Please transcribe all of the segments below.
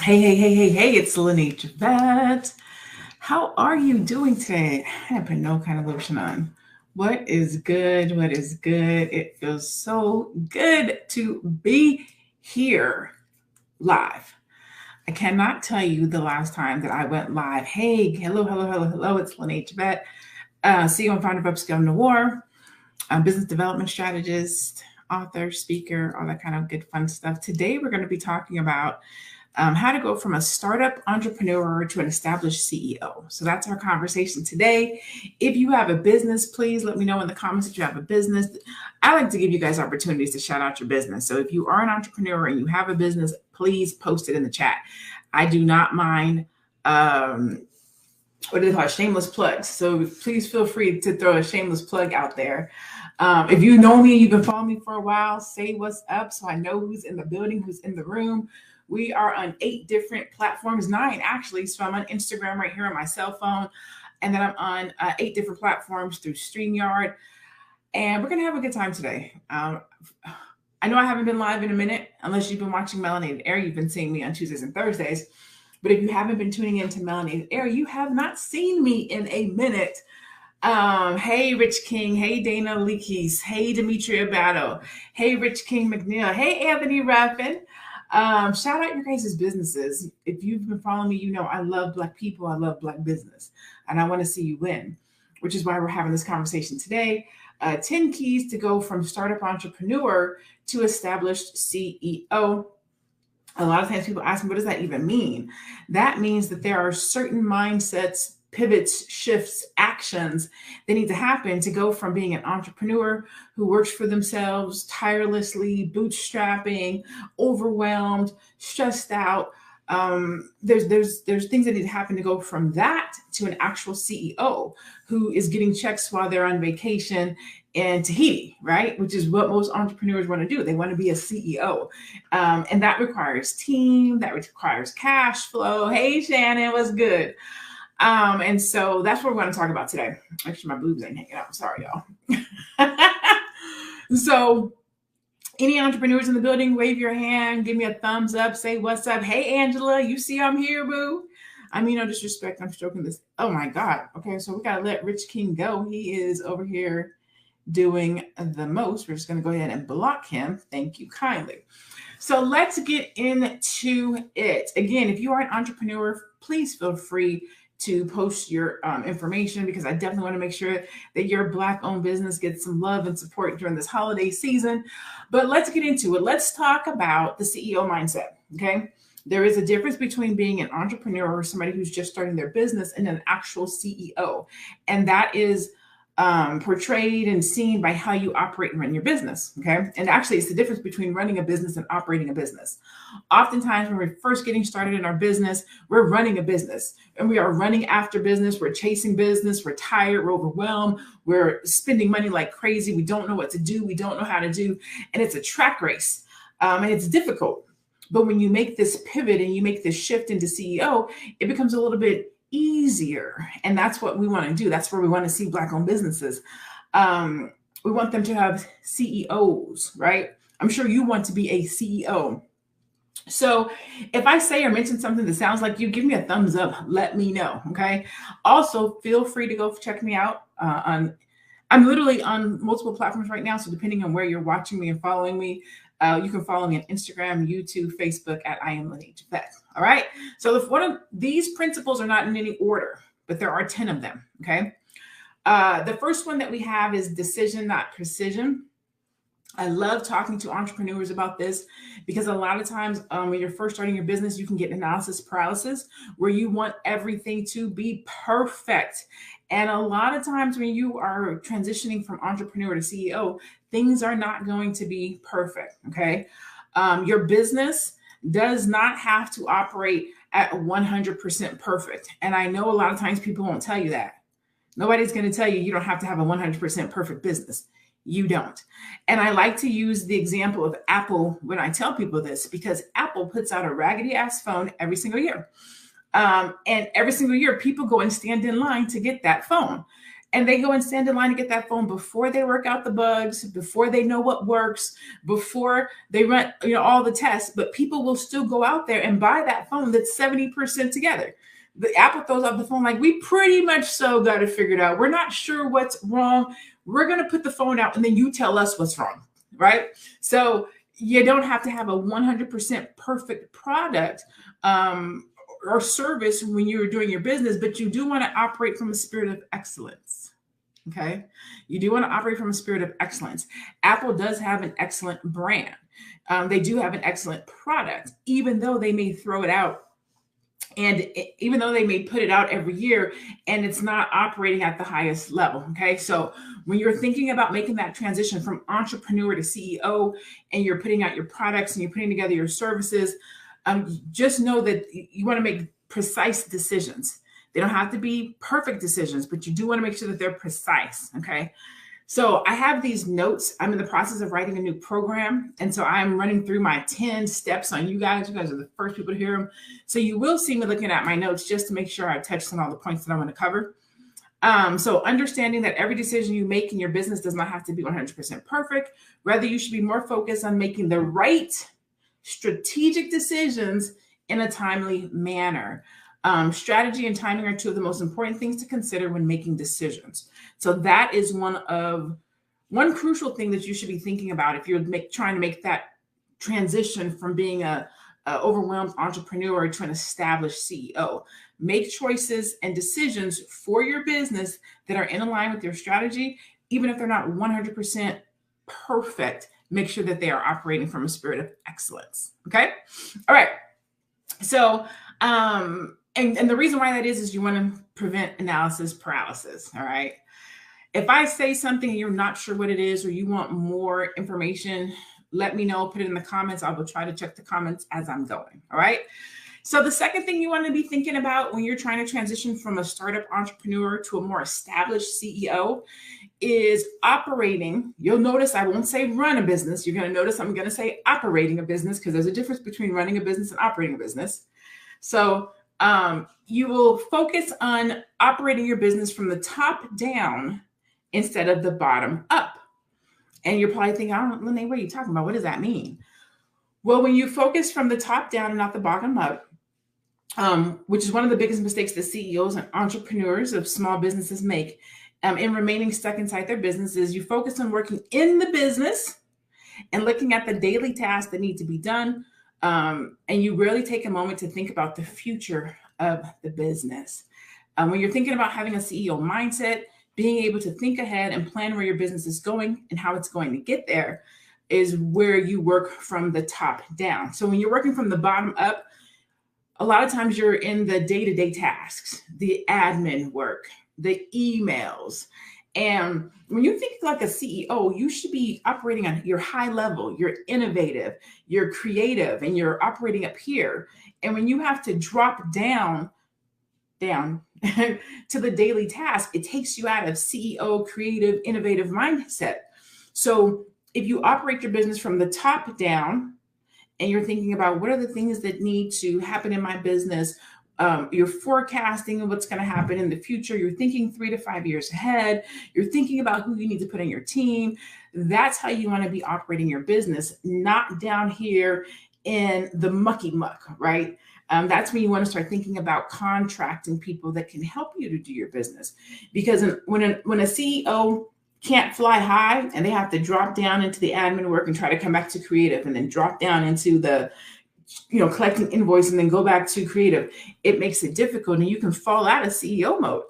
Hey, it's Laneige Vet. How are you doing today? I have put no kind of lotion on. What is good? What is good? It feels so good to be here live. I cannot tell you the last time that I went live. Hey, hello. It's Laneige Vet, CEO and founder of Upscale Noir, business development strategist, author, speaker, all that kind of good fun stuff. Today, we're going to be talking about how to go from a startup entrepreneur to an established CEO. So that's our conversation today. If you have a business, please let me know in the comments if you have a business. I like to give you guys opportunities to shout out your business. So if you are an entrepreneur and you have a business, please post it in the chat. I do not mind, what do they call it? Shameless plugs. So please feel free to throw a shameless plug out there. If you know me, you've been following me for a while, say what's up so I know who's in the building, who's in the room. We are on 8 different platforms, 9 actually. So I'm on Instagram right here on my cell phone. And then I'm on 8 different platforms through StreamYard. And we're going to have a good time today. I know I haven't been live in a minute, unless you've been watching Melanated Air. You've been seeing me on Tuesdays and Thursdays. But if you haven't been tuning into Melanated Air, you have not seen me in a minute. Hey, Rich King. Hey, Dana Leakes. Hey, Demetria Battle. Hey, Rich King McNeil. Hey, Anthony Raffin. Shout out your guys' businesses. If you've been following me, you know I love Black people. I love Black business. And I want to see you win, which is why we're having this conversation today. 10 keys to go from startup entrepreneur to established CEO. A lot of times people ask me, what does that even mean? That means that there are certain mindsets, pivots, shifts, actions that need to happen to go from being an entrepreneur who works for themselves tirelessly, bootstrapping, overwhelmed, stressed out. There's things that need to happen to go from that to an actual CEO who is getting checks while they're on vacation in Tahiti, right? Which is what most entrepreneurs want to do. They want to be a CEO. And that requires team, that requires cash flow. Hey, Shannon, what's good? And so that's what we're going to talk about today. Actually, my boobs ain't hanging out. Sorry, y'all. So any entrepreneurs in the building, wave your hand, give me a thumbs up, say what's up. Hey, Angela, you see I'm here, boo. I mean, no disrespect. I'm stroking this. Oh, my God. Okay, so we got to let Rich King go. He is over here doing the most. We're just going to go ahead and block him. Thank you kindly. So let's get into it. Again, if you are an entrepreneur, please feel free to post your information, because I definitely want to make sure that your Black-owned business gets some love and support during this holiday season. But let's get into it. Let's talk about the CEO mindset, okay? There is a difference between being an entrepreneur or somebody who's just starting their business and an actual CEO. And that is portrayed and seen by how you operate and run your business, okay? And actually, it's the difference between running a business and operating a business. Oftentimes, when we're first getting started in our business, we're running a business, and we are running after business. We're chasing business. We're tired. We're overwhelmed. We're spending money like crazy. We don't know what to do. We don't know how to do, and it's a track race, and it's difficult. But when you make this pivot and you make this shift into CEO, it becomes a little bit easier. And that's what we want to do. That's where we want to see Black-owned businesses. We want them to have CEOs, right? I'm sure you want to be a CEO. So if I say or mention something that sounds like you, give me a thumbs up. Let me know, okay? Also, feel free to go check me out I'm literally on multiple platforms right now. So depending on where you're watching me and following me, you can follow me on Instagram, YouTube, Facebook at I Am Laneige Vet. All right. So if one of these principles are not in any order, but there are 10 of them. Okay. The first one that we have is decision, not precision. I love talking to entrepreneurs about this because a lot of times when you're first starting your business, you can get analysis paralysis where you want everything to be perfect. And a lot of times when you are transitioning from entrepreneur to CEO, things are not going to be perfect, okay? Your business does not have to operate at 100% perfect. And I know a lot of times people won't tell you that. Nobody's going to tell you don't have to have a 100% perfect business. You don't. And I like to use the example of Apple when I tell people this, because Apple puts out a raggedy ass phone every single year. And every single year, people go and stand in line to get that phone. and they go and stand in line to get that phone before they work out the bugs, before they know what works, before they run, all the tests. But people will still go out there and buy that phone that's 70% together. The Apple throws out the phone like, we pretty much so got it figured out. We're not sure what's wrong. We're going to put the phone out and then you tell us what's wrong, right? So you don't have to have a 100% perfect product or service when you're doing your business, but you do want to operate from a spirit of excellence. Okay. You do want to operate from a spirit of excellence. Apple does have an excellent brand. They do have an excellent product, even though they may throw it out. And even though they may put it out every year and it's not operating at the highest level. Okay. So when you're thinking about making that transition from entrepreneur to CEO and you're putting out your products and you're putting together your services, just know that you want to make precise decisions. They don't have to be perfect decisions, but you do want to make sure that they're precise. Okay. So I have these notes. I'm in the process of writing a new program. And so I'm running through my 10 steps on you guys. You guys are the first people to hear them. So you will see me looking at my notes just to make sure I touched on all the points that I want to cover. So understanding that every decision you make in your business does not have to be 100% perfect. Rather, you should be more focused on making the right strategic decisions in a timely manner. Strategy and timing are two of the most important things to consider when making decisions. So that is one crucial thing that you should be thinking about if you're trying to make that transition from being a overwhelmed entrepreneur to an established CEO. Make choices and decisions for your business that are in line with your strategy, even if they're not 100% perfect. Make sure that they are operating from a spirit of excellence. Okay. All right. So, and the reason why that is you want to prevent analysis paralysis. All right. If I say something and you're not sure what it is, or you want more information, let me know, put it in the comments. I will try to check the comments as I'm going. All right. So the second thing you want to be thinking about when you're trying to transition from a startup entrepreneur to a more established CEO is operating. You'll notice I won't say run a business. You're going to notice I'm going to say operating a business, because there's a difference between running a business and operating a business. So you will focus on operating your business from the top down instead of the bottom up. And you're probably thinking, Lene, what are you talking about? What does that mean? Well, when you focus from the top down and not the bottom up, which is one of the biggest mistakes that CEOs and entrepreneurs of small businesses make in remaining stuck inside their businesses, you focus on working in the business and looking at the daily tasks that need to be done. And you rarely take a moment to think about the future of the business. When you're thinking about having a CEO mindset, being able to think ahead and plan where your business is going and how it's going to get there is where you work from the top down. So when you're working from the bottom up, a lot of times you're in the day-to-day tasks, the admin work, the emails. And when you think like a CEO, you should be operating on your high level, you're innovative, you're creative, and you're operating up here. And when you have to drop down to the daily task, it takes you out of CEO, creative, innovative mindset. So if you operate your business from the top down and you're thinking about what are the things that need to happen in my business, you're forecasting what's going to happen in the future. You're thinking 3 to 5 years ahead. You're thinking about who you need to put in your team. That's how you want to be operating your business, not down here in the mucky muck, right? That's when you want to start thinking about contracting people that can help you to do your business. Because when a CEO can't fly high and they have to drop down into the admin work and try to come back to creative and then drop down into the collecting invoice and then go back to creative, it makes it difficult and you can fall out of CEO mode.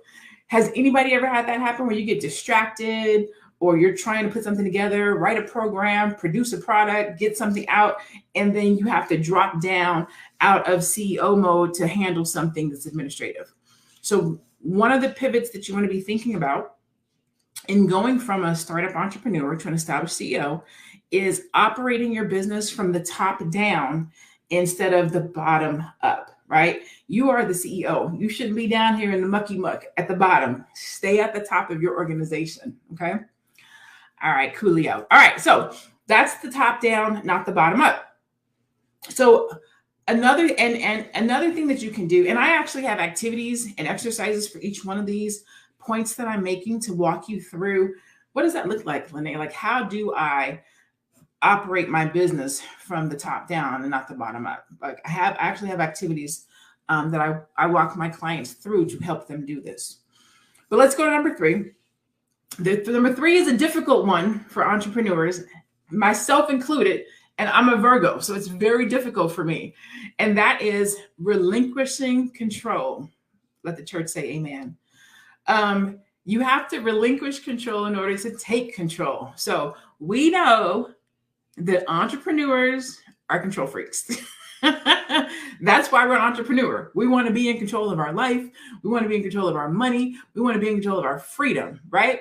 Has anybody ever had that happen where you get distracted or you're trying to put something together, write a program, produce a product, get something out, and then you have to drop down out of CEO mode to handle something that's administrative? So one of the pivots that you want to be thinking about in going from a startup entrepreneur to an established CEO is operating your business from the top down instead of the bottom up, right? You are the CEO. You shouldn't be down here in the mucky muck at the bottom. Stay at the top of your organization, okay? All right, coolio. All right, so that's the top down, not the bottom up. So another thing that you can do, and I actually have activities and exercises for each one of these, points that I'm making to walk you through what does that look like, Lene? Like, how do I operate my business from the top down and not the bottom up? Like, I actually have activities that I walk my clients through to help them do this. But let's go to number 3. Number 3 is a difficult one for entrepreneurs, myself included, and I'm a Virgo, so it's very difficult for me. And that is relinquishing control. Let the church say amen. You have to relinquish control in order to take control. So we know that entrepreneurs are control freaks. That's why we're an entrepreneur. We want to be in control of our life. We want to be in control of our money. We want to be in control of our freedom, right?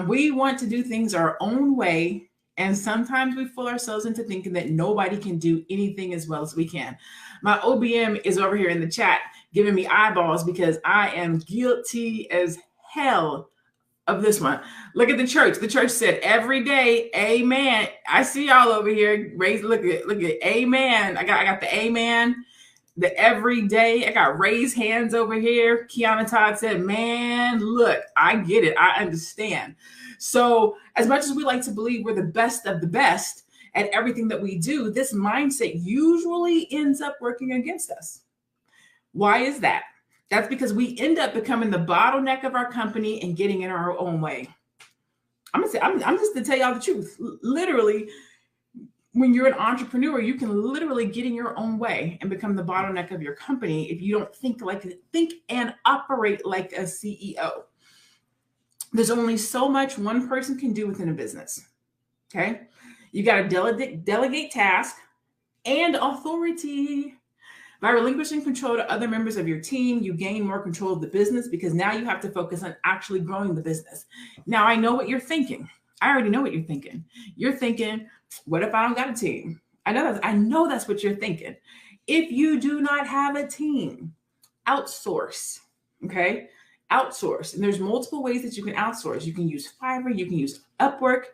We want to do things our own way. And sometimes we fool ourselves into thinking that nobody can do anything as well as we can. My OBM is over here in the chat giving me eyeballs because I am guilty as hell of this one. Look at the church. The church said every day, amen. I see y'all over here. Look at amen. I got the amen. The every day. I got raised hands over here. Kiana Todd said, man, look, I get it. I understand. So as much as we like to believe we're the best of the best at everything that we do, this mindset usually ends up working against us. Why is that? That's because we end up becoming the bottleneck of our company and getting in our own way. I'm just to tell y'all the truth. Literally, when you're an entrepreneur, you can literally get in your own way and become the bottleneck of your company if you don't think and operate like a CEO. There's only so much one person can do within a business. Okay, you got to delegate tasks and authority. By relinquishing control to other members of your team, you gain more control of the business because now you have to focus on actually growing the business. Now, I know what you're thinking. I already know what you're thinking. You're thinking, what if I don't got a team? I know that's what you're thinking. If you do not have a team, outsource, okay? Outsource. And there's multiple ways that you can outsource. You can use Fiverr, you can use Upwork.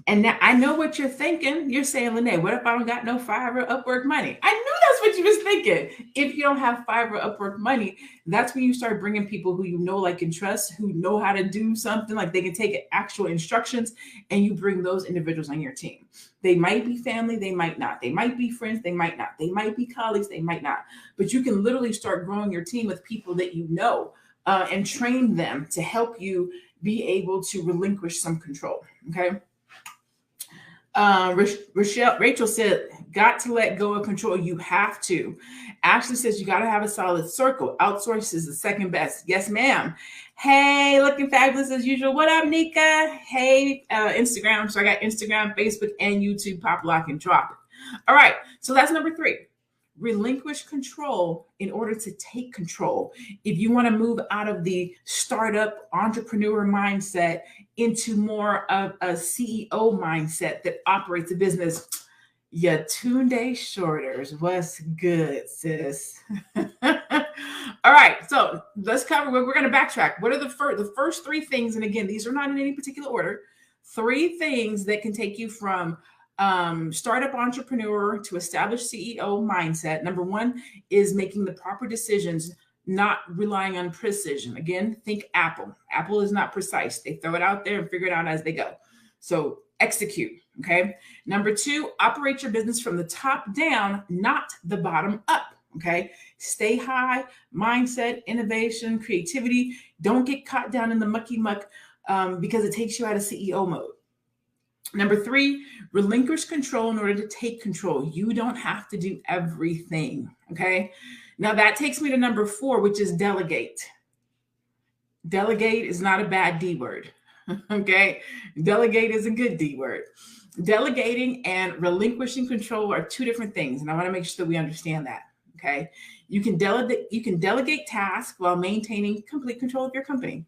And now I know what you're thinking. You're saying, Lene, what if I don't got no Fiverr, Upwork money? I knew that's what you was thinking. If you don't have Fiverr, Upwork money, that's when you start bringing people who you know, like, and trust, who know how to do something, like they can take actual instructions, and you bring those individuals on your team. They might be family, they might not. They might be friends, they might not. They might be colleagues, they might not. But you can literally start growing your team with people that you know and train them to help you be able to relinquish some control, okay? Rachel said, got to let go of control. You have to. Ashley says you got to have a solid circle. Outsource is the second best. Yes, ma'am. Hey, looking fabulous as usual. What up, Nika? Hey, Instagram. So I got Instagram, Facebook, and YouTube. Pop, lock, and drop it. All right. So that's number 3. Relinquish control in order to take control. If you want to move out of the startup entrepreneur mindset into more of a CEO mindset that operates a business, your Tunde Shorters. What's good, sis? All right, so let's cover. We're going to backtrack. What are the first 3 things? And again, these are not in any particular order. 3 things that can take you from startup entrepreneur to established CEO mindset. Number 1 is making the proper decisions, not relying on precision. Again, think Apple. Apple is not precise. They throw it out there and figure it out as they go. So execute. Okay. Number 2, operate your business from the top down, not the bottom up. Okay. Stay high, mindset, innovation, creativity. Don't get caught down in the mucky muck because it takes you out of CEO mode. Number 3, relinquish control in order to take control. You don't have to do everything, okay? Now that takes me to number 4, which is delegate. Delegate is not a bad D word, okay? Delegate is a good D word. Delegating and relinquishing control are 2 different things, and I want to make sure that we understand that, okay? You can delegate tasks while maintaining complete control of your company.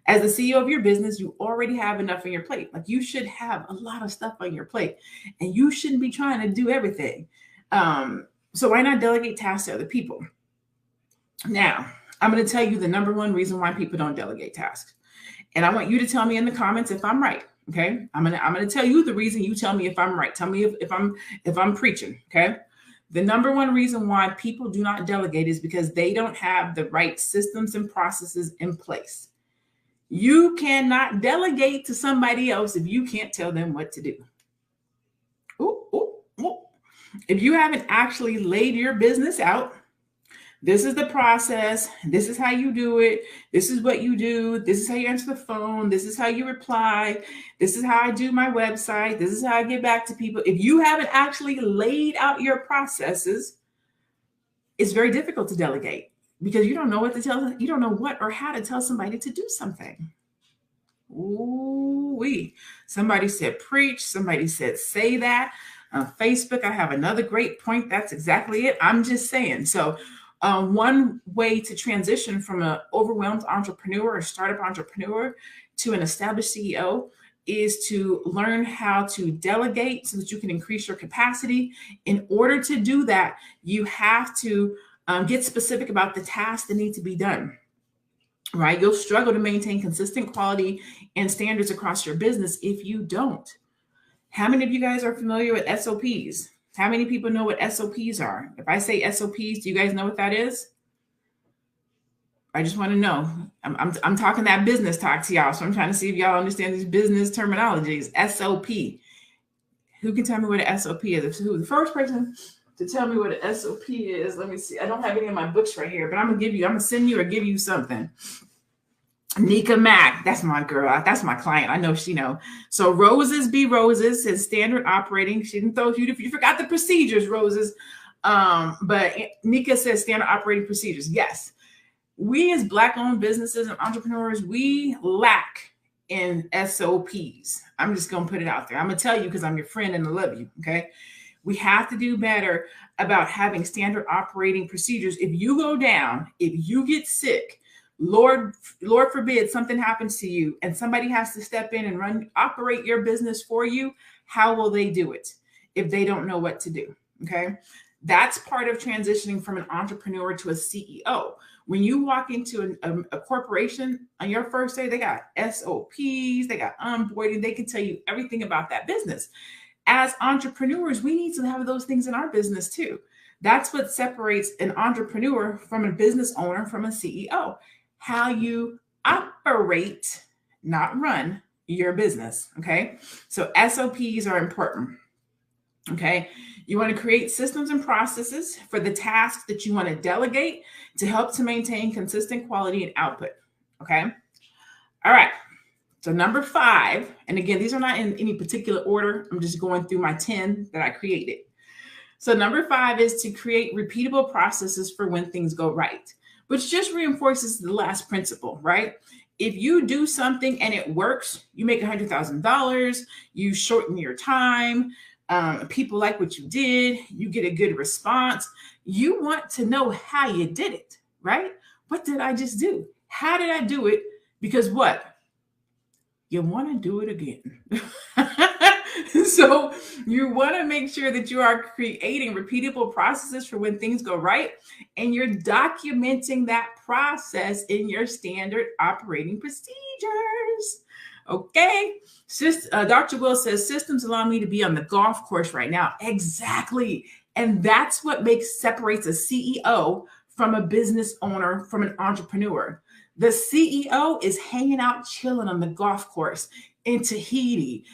As the CEO of your business, you already have enough on your plate. Like, you should have a lot of stuff on your plate, and you shouldn't be trying to do everything. So why not delegate tasks to other people? Now, I'm going to tell you the number 1 reason why people don't delegate tasks. And I want you to tell me in the comments if I'm right. Okay. I'm going to tell you the reason. You tell me if I'm right. Tell me if I'm preaching. Okay. The number 1 reason why people do not delegate is because they don't have the right systems and processes in place. You cannot delegate to somebody else if you can't tell them what to do. Ooh, ooh, ooh. If you haven't actually laid your business out, this is the process. This is how you do it. This is what you do. This is how you answer the phone. This is how you reply. This is how I do my website. This is how I get back to people. If you haven't actually laid out your processes, it's very difficult to delegate because you don't know what to tell. You don't know what or how to tell somebody to do something. Ooh-wee. Somebody said preach. Somebody said say that. On Facebook, I have another great point. That's exactly it. I'm just saying. So one way to transition from an overwhelmed entrepreneur or startup entrepreneur to an established CEO is to learn how to delegate so that you can increase your capacity. In order to do that, you have to get specific about the tasks that need to be done. Right? You'll struggle to maintain consistent quality and standards across your business if you don't. How many of you guys are familiar with SOPs? How many people know what SOPs are? If I say SOPs, do you guys know what that is? I just want to know. I'm talking that business talk to y'all, so I'm trying to see if y'all understand these business terminologies. SOP. Who can tell me what an SOP is? Who's the first person to tell me what an SOP is? Let me see. I don't have any of my books right here, but I'm gonna send you or give you something. Nika Mack, that's my girl. That's my client. I know she know. So Roses Be Roses says standard operating. She didn't throw you forgot the procedures, Roses. But Nika says standard operating procedures. Yes. We as Black-owned businesses and entrepreneurs, we lack in SOPs. I'm just going to put it out there. I'm going to tell you because I'm your friend and I love you, okay? We have to do better about having standard operating procedures. If you go down, if you get sick, Lord forbid something happens to you and somebody has to step in and operate your business for you, how will they do it if they don't know what to do? Okay. That's part of transitioning from an entrepreneur to a CEO. When you walk into a corporation on your first day, they got SOPs, they got onboarding, they can tell you everything about that business. As entrepreneurs, we need to have those things in our business too. That's what separates an entrepreneur from a business owner from a CEO. How you operate, not run your business. Okay. So SOPs are important. Okay. You want to create systems and processes for the tasks that you want to delegate to help to maintain consistent quality and output. Okay. All right. So number 5, and again, these are not in any particular order. I'm just going through my 10 that I created. So number 5 is to create repeatable processes for when things go right, which just reinforces the last principle, right? If you do something and it works, you make $100,000, you shorten your time, people like what you did, you get a good response. You want to know how you did it, right? What did I just do? How did I do it? Because what? You want to do it again. So you want to make sure that you are creating repeatable processes for when things go right, and you're documenting that process in your standard operating procedures. Okay. Dr. Will says systems allow me to be on the golf course right now. Exactly. And that's what separates a CEO from a business owner, from an entrepreneur. The CEO is hanging out, chilling on the golf course in Tahiti,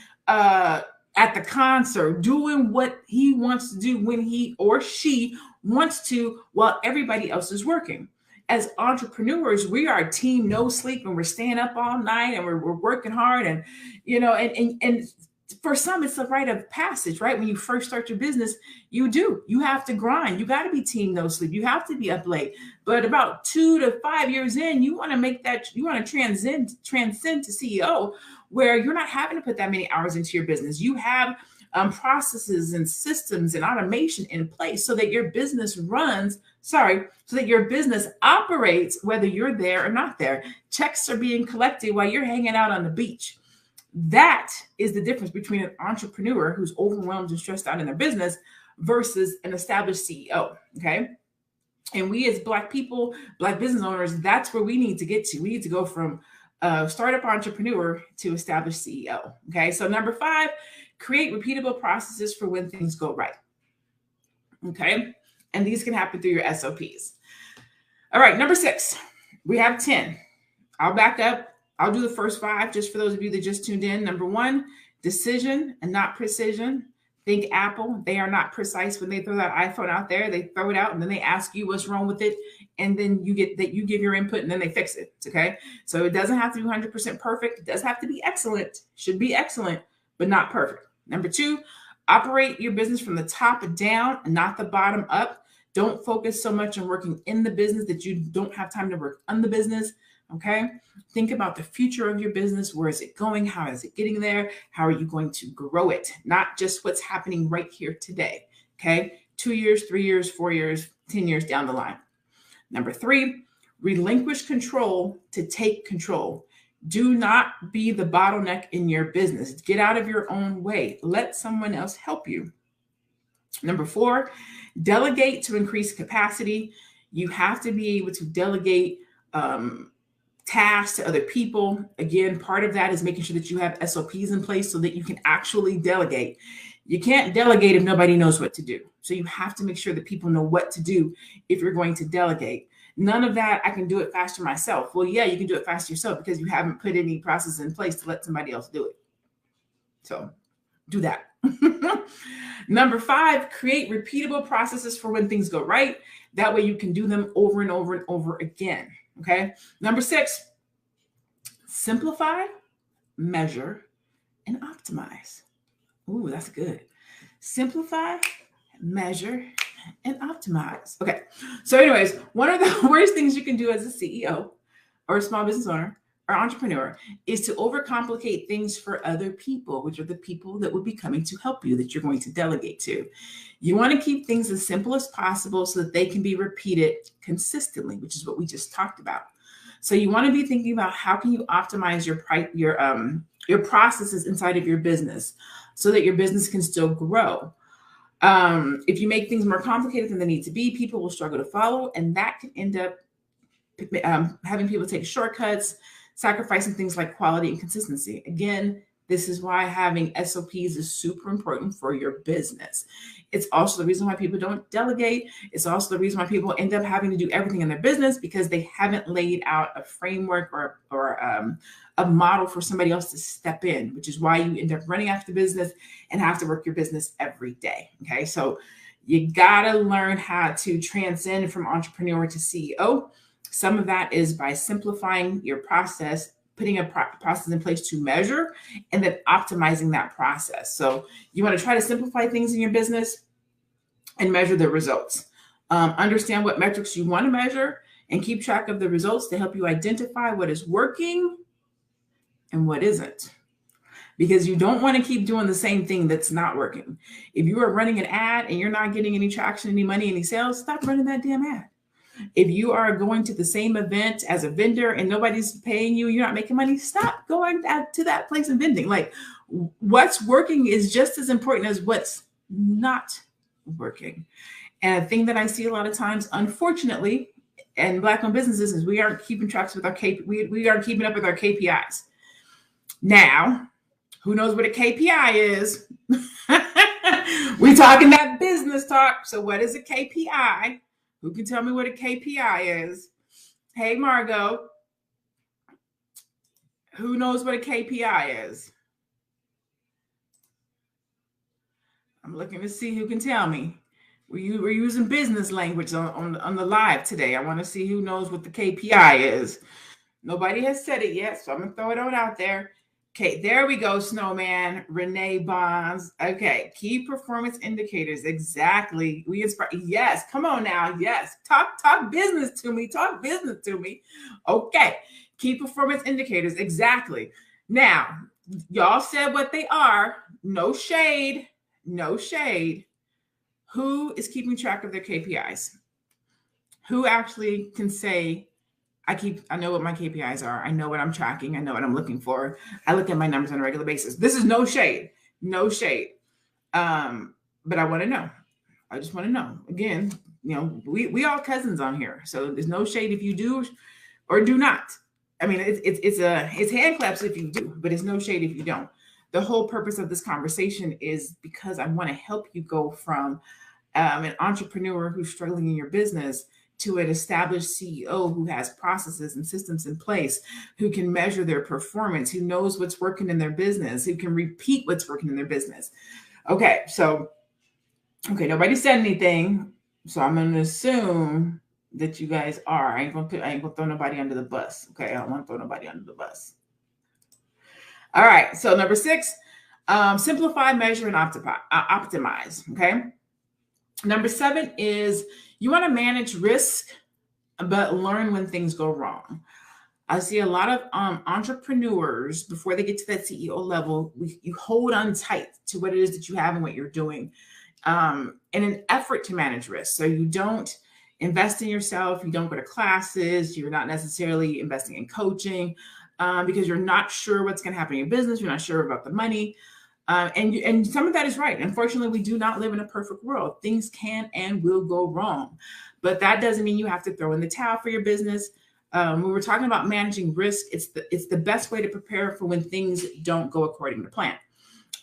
at the concert, doing what he wants to do when he or she wants to, while everybody else is working. As entrepreneurs, we are a team no sleep, and we're staying up all night, and we're working hard, and and for some, it's a rite of passage, right? When you first start your business, you have to grind. You got to be team no sleep. You have to be up late. But about 2 to 5 years in, you want to transcend to CEO, where you're not having to put that many hours into your business. You have processes and systems and automation in place so that your business operates whether you're there or not there. Checks are being collected while you're hanging out on the beach. That is the difference between an entrepreneur who's overwhelmed and stressed out in their business versus an established CEO. Okay. And we as Black people, Black business owners, that's where we need to get to. We need to go from startup entrepreneur to established CEO. Okay. So number 5, create repeatable processes for when things go right. Okay. And these can happen through your SOPs. All right. Number 6, we have 10. I'll back up I'll do the first 5 just for those of you that just tuned in. Number 1, decision and not precision. Think Apple. They are not precise when they throw that iPhone out there. They throw it out and then they ask you what's wrong with it. And then you give your input and then they fix it. Okay. So it doesn't have to be 100% perfect. It does have to be excellent. Should be excellent, but not perfect. Number 2, operate your business from the top down and not the bottom up. Don't focus so much on working in the business that you don't have time to work on the business. Okay. Think about the future of your business. Where is it going? How is it getting there? How are you going to grow it? Not just what's happening right here today. Okay. 2 years, 3 years, 4 years, 10 years down the line. Number 3, relinquish control to take control. Do not be the bottleneck in your business. Get out of your own way. Let someone else help you. Number 4, delegate to increase capacity. You have to be able to delegate tasks to other people. Again, part of that is making sure that you have SOPs in place so that you can actually delegate. You can't delegate if nobody knows what to do. So you have to make sure that people know what to do if you're going to delegate. None of that, I can do it faster myself. Well, yeah, you can do it faster yourself because you haven't put any process in place to let somebody else do it. So do that. Number 5, create repeatable processes for when things go right. That way you can do them over and over and over again. Okay. Number 6, simplify, measure, and optimize. Ooh, that's good. Simplify, measure, and optimize. Okay. So anyways, one of the worst things you can do as a CEO or a small business owner or entrepreneur is to overcomplicate things for other people, which are the people that would be coming to help you, that you're going to delegate to. You want to keep things as simple as possible so that they can be repeated consistently, which is what we just talked about. So you want to be thinking about how can you optimize your processes inside of your business so that your business can still grow. If you make things more complicated than they need to be, people will struggle to follow, and that can end up having people take shortcuts, sacrificing things like quality and consistency. Again, this is why having SOPs is super important for your business. It's also the reason why people don't delegate. It's also the reason why people end up having to do everything in their business because they haven't laid out a framework or a model for somebody else to step in, which is why you end up running after the business and have to work your business every day. Okay, so you gotta learn how to transcend from entrepreneur to CEO. Some of that is by simplifying your process, putting a process in place to measure, and then optimizing that process. So you want to try to simplify things in your business and measure the results. Understand what metrics you want to measure and keep track of the results to help you identify what is working and what isn't. Because you don't want to keep doing the same thing that's not working. If you are running an ad and you're not getting any traction, any money, any sales, stop running that damn ad. If you are going to the same event as a vendor and nobody's paying you, you're not making money, stop going to that place and vending. Like, what's working is just as important as what's not working. And a thing that I see a lot of times, unfortunately, in Black-owned businesses is we aren't keeping tracks with we aren't keeping up with our KPIs. Now, who knows what a KPI is? We talking that business talk. So what is a KPI? Who can tell me what a KPI is? Hey, Margot. Who knows what a KPI is? I'm looking to see who can tell me. We're using business language on the live today. I want to see who knows what the KPI is. Nobody has said it yet, so I'm going to throw it on out there. Okay, there we go, Snowman, Renee Bonds. Okay, key performance indicators. Exactly. We inspire. Yes, come on now. Yes, talk business to me. Talk business to me. Okay, key performance indicators. Exactly. Now, y'all said what they are. No shade. No shade. Who is keeping track of their KPIs? Who actually can say, I know what my KPIs are. I know what I'm tracking. I know what I'm looking for. I look at my numbers on a regular basis. This is no shade, no shade. But I want to know. I just want to know. Again, we all cousins on here. So there's no shade if you do or do not. I mean, it's hand claps if you do, but it's no shade if you don't. The whole purpose of this conversation is because I want to help you go from an entrepreneur who's struggling in your business to an established CEO who has processes and systems in place, who can measure their performance, who knows what's working in their business, who can repeat what's working in their business. Okay, nobody said anything, so I'm going to assume that you guys are. I ain't gonna throw nobody under the bus. Okay, I don't want to throw nobody under the bus. All right, so number 6, simplify, measure, and optimize. Okay. Number 7 is you want to manage risk, but learn when things go wrong. I see a lot of entrepreneurs, before they get to that CEO level, you hold on tight to what it is that you have and what you're doing in an effort to manage risk. So you don't invest in yourself. You don't go to classes. You're not necessarily investing in coaching because you're not sure what's going to happen in your business. You're not sure about the money. And some of that is right. Unfortunately, we do not live in a perfect world. Things can and will go wrong. But that doesn't mean you have to throw in the towel for your business. When we're talking about managing risk, it's the best way to prepare for when things don't go according to plan.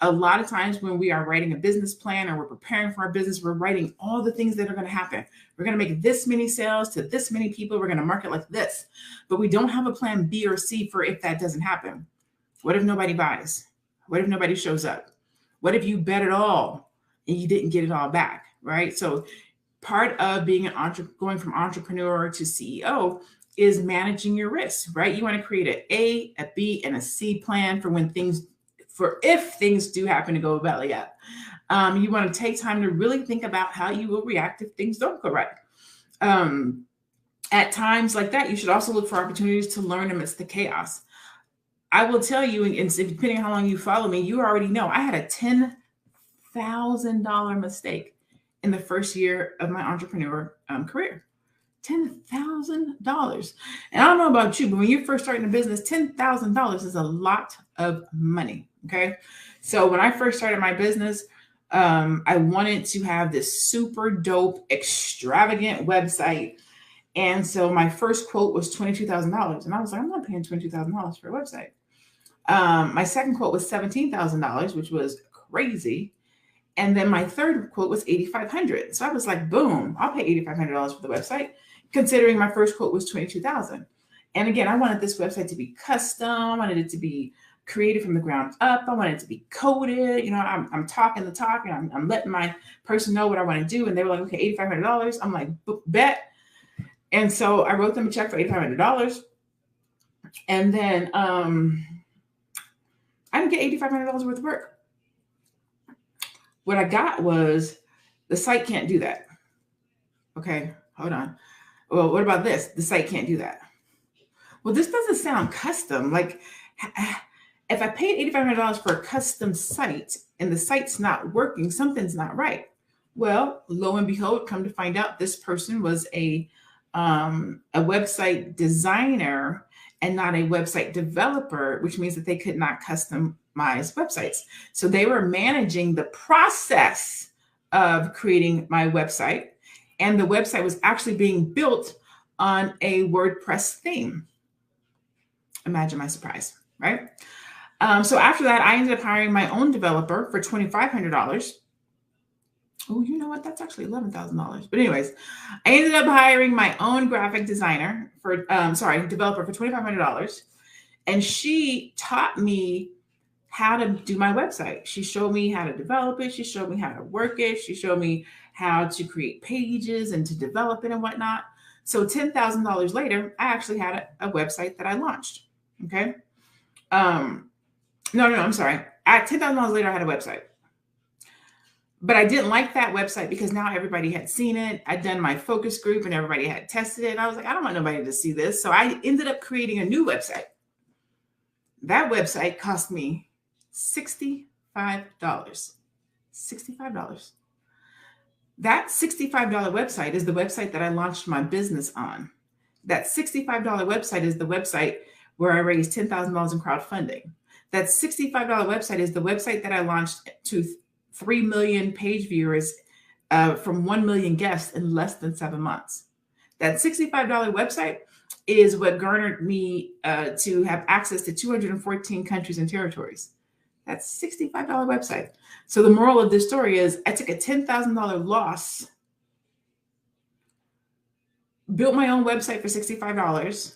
A lot of times when we are writing a business plan or we're preparing for our business, we're writing all the things that are going to happen. We're going to make this many sales to this many people. We're going to market like this. But we don't have a plan B or C for if that doesn't happen. What if nobody buys? What if nobody shows up? What if you bet it all and you didn't get it all back, right? So part of being going from entrepreneur to CEO is managing your risks, right? You want to create an A, a B, and a C plan for if things do happen to go belly up. You want to take time to really think about how you will react if things don't go right. At times like that, you should also look for opportunities to learn amidst the chaos. I will tell you, and depending on how long you follow me, you already know I had a $10,000 mistake in the first year of my entrepreneur career. $10,000. And I don't know about you, but when you're first starting a business, $10,000 is a lot of money. Okay. So when I first started my business, I wanted to have this super dope, extravagant website. And so my first quote was $22,000. And I was like, I'm not paying $22,000 for a website. My second quote was $17,000, which was crazy. And then my third quote was $8,500. So I was like, boom, I'll pay $8,500 for the website, considering my first quote was $22,000. And again, I wanted this website to be custom. I wanted it to be created from the ground up. I wanted it to be coded. You know, I'm talking the talk and I'm letting my person know what I want to do. And they were like, okay, $8,500. I'm like, bet. And so I wrote them a check for $8,500. And then I didn't get $8,500 worth of work. What I got was the site can't do that. Okay, hold on. Well, what about this? The site can't do that. Well, this doesn't sound custom. Like if I paid $8,500 for a custom site and the site's not working, something's not right. Well, lo and behold, come to find out this person was a website designer and not a website developer, which means that they could not customize websites. So they were managing the process of creating my website, and the website was actually being built on a WordPress theme. Imagine my surprise, right? So after that, I ended up hiring my own developer for $2,500. Oh, you know what? That's actually $11,000. But anyways, I ended up hiring my own graphic designer developer for $2,500. And she taught me how to do my website. She showed me how to develop it. She showed me how to work it. She showed me how to create pages and to develop it and whatnot. So $10,000 later, I actually had a website that I launched. Okay. No, I'm sorry. At $10,000 later, I had a website. But I didn't like that website because now everybody had seen it. I'd done my focus group and everybody had tested it. And I was like, I don't want nobody to see this. So I ended up creating a new website. That website cost me $65. $65. That $65 website is the website that I launched my business on. That $65 website is the website where I raised $10,000 in crowdfunding. That $65 website is the website that I launched to 3 million page viewers from 1 million guests in less than 7 months. That $65 website is what garnered me to have access to 214 countries and territories. That's $65 website. So the moral of this story is I took a $10,000 loss built my own website for $65.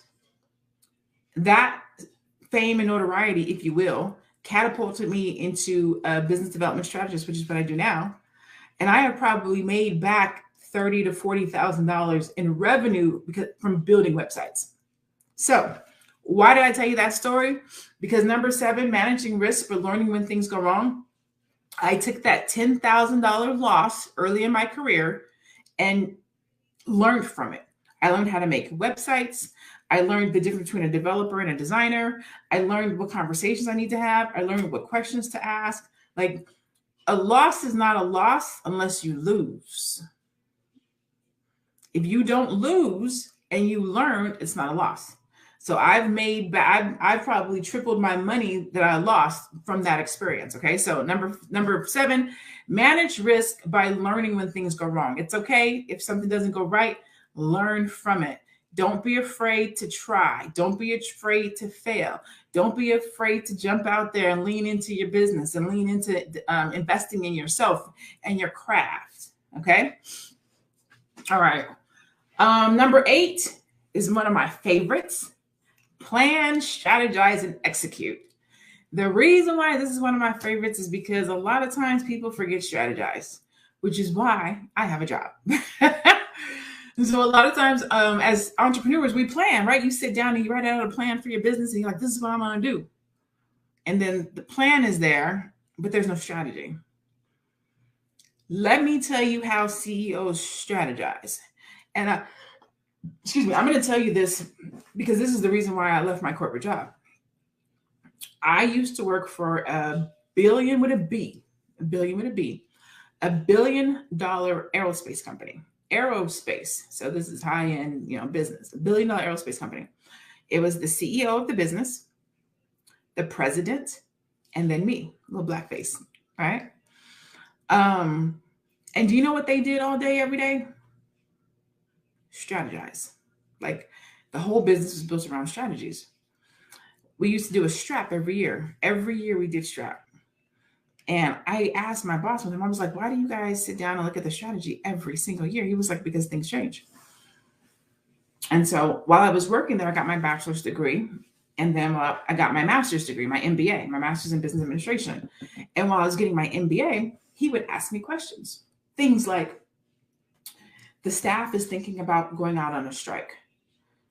That fame and notoriety, if you will, catapulted me into a business development strategist, which is what I do now. And I have probably made back $30,000 to $40,000 in revenue from building websites. So why did I tell you that story? Because number 7, managing risk for learning when things go wrong. I took that $10,000 loss early in my career and learned from it. I learned how to make websites. I learned the difference between a developer and a designer. I learned what conversations I need to have. I learned what questions to ask. Like, a loss is not a loss unless you lose. If you don't lose and you learn, it's not a loss. So I've probably tripled my money that I lost from that experience. Okay. So number 7, manage risk by learning when things go wrong. It's okay if something doesn't go right, learn from it. Don't be afraid to try. Don't be afraid to fail. Don't be afraid to jump out there and lean into your business and lean into investing in yourself and your craft. Okay. All right. Number 8 is one of my favorites. Plan, strategize, and execute. The reason why this is one of my favorites is because a lot of times people forget strategize, which is why I have a job. So a lot of times as entrepreneurs, we plan, right? You sit down and you write out a plan for your business and you're like, this is what I'm going to do. And then the plan is there, but there's no strategy. Let me tell you how CEOs strategize. And I'm going to tell you this because this is the reason why I left my corporate job. I used to work for a billion with a B, a $1 billion aerospace company. Aerospace. So this is high-end, business, $1 billion aerospace company. It was the CEO of the business, the president, and then me, little blackface, right? And do you know what they did all day, every day? Strategize. Like, the whole business was built around strategies. We used to do a strap every year. Every year we did strap. And I asked my boss one time, I was like, why do you guys sit down and look at the strategy every single year? He was like, because things change. And so while I was working there, I got my bachelor's degree. And then I got my master's degree, my MBA, my master's in business administration. And while I was getting my MBA, he would ask me questions. Things like, the staff is thinking about going out on a strike.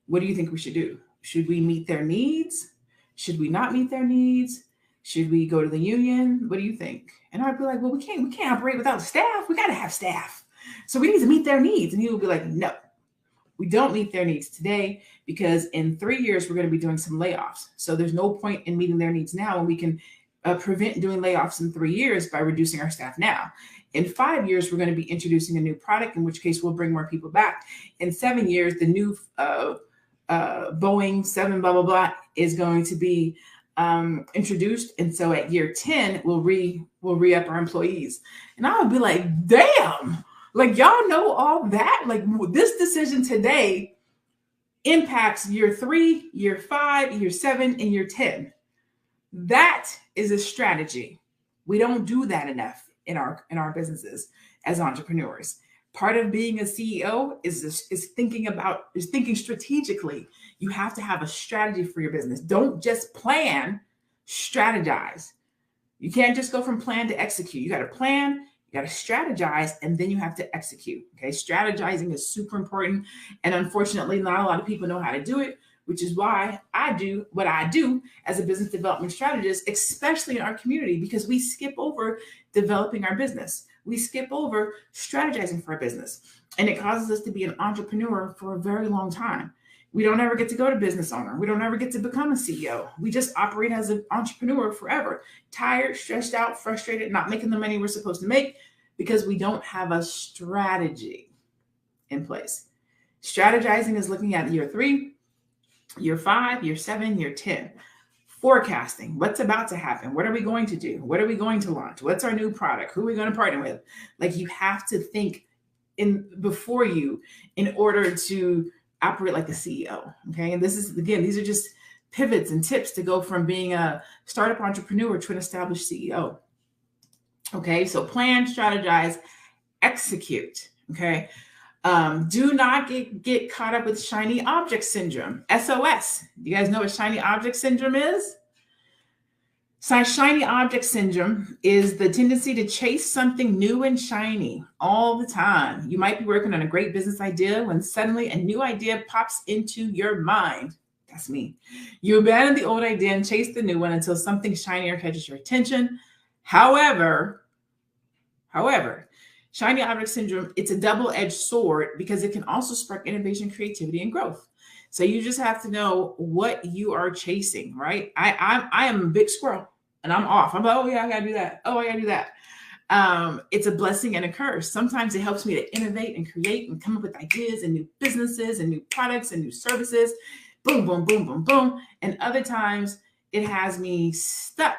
What do you think we should do? Should we meet their needs? Should we not meet their needs? Should we go to the union? What do you think? And I'd be like, well, we can't operate without staff. We got to have staff. So we need to meet their needs. And he would be like, no, we don't meet their needs today because in 3 years, we're going to be doing some layoffs. So there's no point in meeting their needs now when we can prevent doing layoffs in 3 years by reducing our staff now. In 5 years, we're going to be introducing a new product, in which case we'll bring more people back. In 7 years, the new Boeing 7 blah, blah, blah is going to be introduced. And so at year 10, we'll re-up our employees. And I would be like, damn, like y'all know all that? Like this decision today impacts year 3, year 5, year 7, and year 10. That is a strategy. We don't do that enough in our businesses as entrepreneurs. Part of being a CEO is thinking strategically. You have to have a strategy for your business. Don't just plan, strategize. You can't just go from plan to execute. You got to plan, you got to strategize, and then you have to execute. Okay, strategizing is super important. And unfortunately, not a lot of people know how to do it, which is why I do what I do as a business development strategist, especially in our community, because we skip over developing our business. We skip over strategizing for our business. And it causes us to be an entrepreneur for a very long time. We don't ever get to go to business owner. We don't ever get to become a CEO. We just operate as an entrepreneur forever, tired, stressed out, frustrated, not making the money we're supposed to make because we don't have a strategy in place. Strategizing is looking at year 3, year 5, year 7, year 10. Forecasting, what's about to happen? What are we going to do? What are we going to launch? What's our new product? Who are we going to partner with? Like you have to think before you in order to operate like a CEO. Okay. And this is, again, these are just pivots and tips to go from being a startup entrepreneur to an established CEO. Okay. So plan, strategize, execute. Okay. Do not get caught up with shiny object syndrome, SOS. Do you guys know what shiny object syndrome is? So shiny object syndrome is the tendency to chase something new and shiny all the time. You might be working on a great business idea when suddenly a new idea pops into your mind. That's me. You abandon the old idea and chase the new one until something shinier catches your attention. However, shiny object syndrome, it's a double-edged sword because it can also spark innovation, creativity, and growth. So you just have to know what you are chasing, right? I am a big squirrel and I'm off. I'm like, oh yeah, I gotta do that. Oh, I gotta do that. It's a blessing and a curse. Sometimes it helps me to innovate and create and come up with ideas and new businesses and new products and new services. Boom, boom, boom, boom, boom. And other times it has me stuck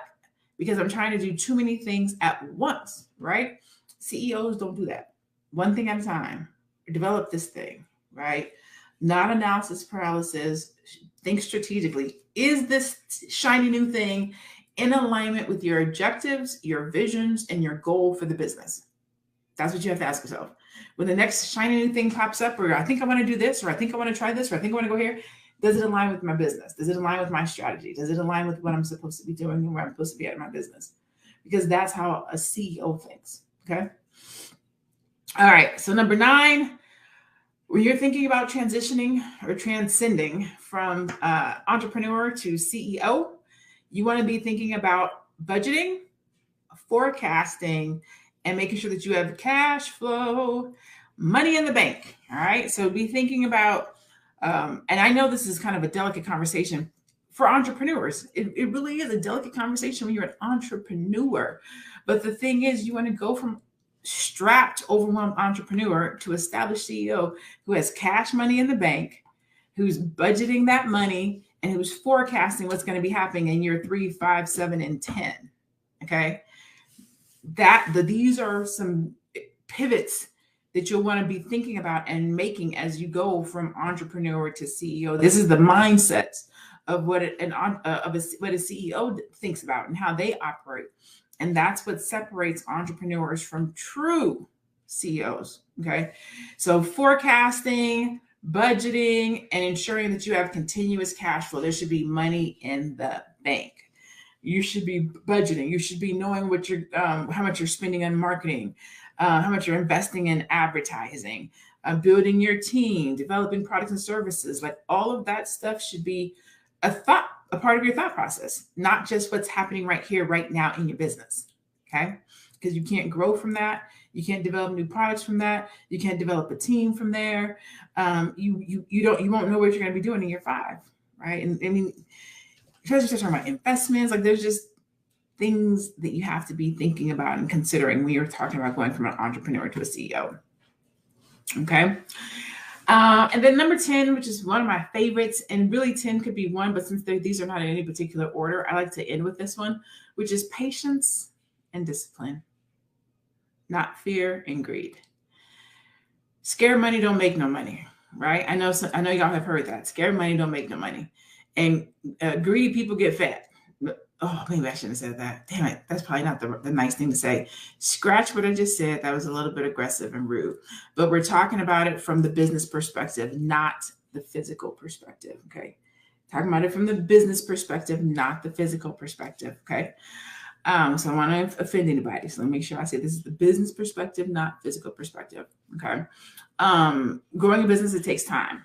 because I'm trying to do too many things at once, right? CEOs don't do that. One thing at a time. Develop this thing, right? Not analysis paralysis. Think strategically. Is this shiny new thing in alignment with your objectives, your visions, and your goal for the business? That's what you have to ask yourself. When the next shiny new thing pops up, or I think I want to do this, or I think I want to try this, or I think I want to go here, does it align with my business? Does it align with my strategy? Does it align with what I'm supposed to be doing and where I'm supposed to be at in my business? Because that's how a CEO thinks. Okay. All right. So number 9, when you're thinking about transitioning or transcending from entrepreneur to CEO, you want to be thinking about budgeting, forecasting, and making sure that you have cash flow, money in the bank. All right. So be thinking about, and I know this is kind of a delicate conversation for entrepreneurs. It really is a delicate conversation when you're an entrepreneur. But the thing is, you want to go from strapped, overwhelmed entrepreneur to established CEO who has cash money in the bank, who's budgeting that money, and who's forecasting what's going to be happening in year 3, 5, 7, and 10. Okay. These are some pivots that you'll want to be thinking about and making as you go from entrepreneur to CEO. This is the mindset of what a CEO thinks about and how they operate. And that's what separates entrepreneurs from true CEOs. Okay. So forecasting, budgeting, and ensuring that you have continuous cash flow. There should be money in the bank. You should be budgeting. You should be knowing what how much you're spending on marketing, how much you're investing in advertising, building your team, developing products and services. Like all of that stuff should be a part of your thought process, not just what's happening right here, right now in your business. Okay. Because you can't grow from that. You can't develop new products from that. You can't develop a team from there. You won't know what you're going to be doing in year 5. Right. And I mean, especially talking about investments, like there's just things that you have to be thinking about and considering when you're talking about going from an entrepreneur to a CEO. Okay. And then number 10, which is one of my favorites, and really 10 could be one, but since these are not in any particular order, I like to end with this one, which is patience and discipline, not fear and greed. Scared money don't make no money, right? I know y'all have heard that. Scared money don't make no money. And greedy people get fat. Oh, maybe I shouldn't have said that. Damn it. That's probably not the nice thing to say. Scratch what I just said. That was a little bit aggressive and rude. But we're talking about it from the business perspective, not the physical perspective. Okay. Talking about it from the business perspective, not the physical perspective. Okay. So I don't want to offend anybody. So let me make sure I say this is the business perspective, not physical perspective. Okay. Growing a business, it takes time.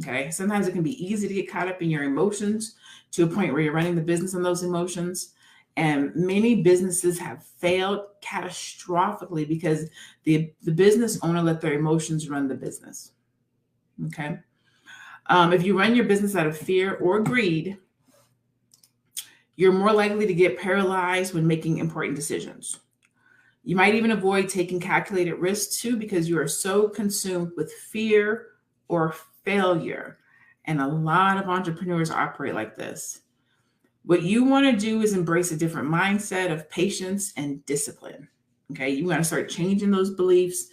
Okay. Sometimes it can be easy to get caught up in your emotions to a point where you're running the business on those emotions. And many businesses have failed catastrophically because the business owner let their emotions run the business. Okay. If you run your business out of fear or greed, you're more likely to get paralyzed when making important decisions. You might even avoid taking calculated risks too because you are so consumed with fear or failure. And a lot of entrepreneurs operate like this. What you want to do is embrace a different mindset of patience and discipline. Okay. You want to start changing those beliefs.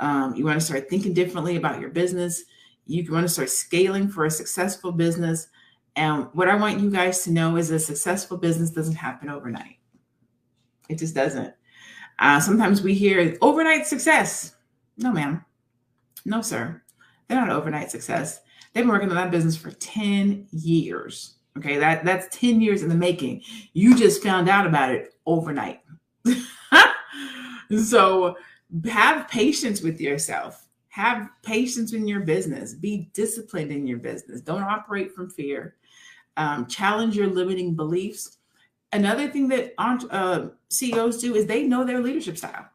You want to start thinking differently about your business. You want to start scaling for a successful business. And what I want you guys to know is a successful business doesn't happen overnight. It just doesn't. Sometimes we hear overnight success. No, ma'am. No, sir. They're not an overnight success. They've been working on that business for 10 years. Okay, that's 10 years in the making. You just found out about it overnight. So have patience with yourself. Have patience in your business. Be disciplined in your business. Don't operate from fear. Challenge your limiting beliefs. Another thing that CEOs do is they know their leadership style.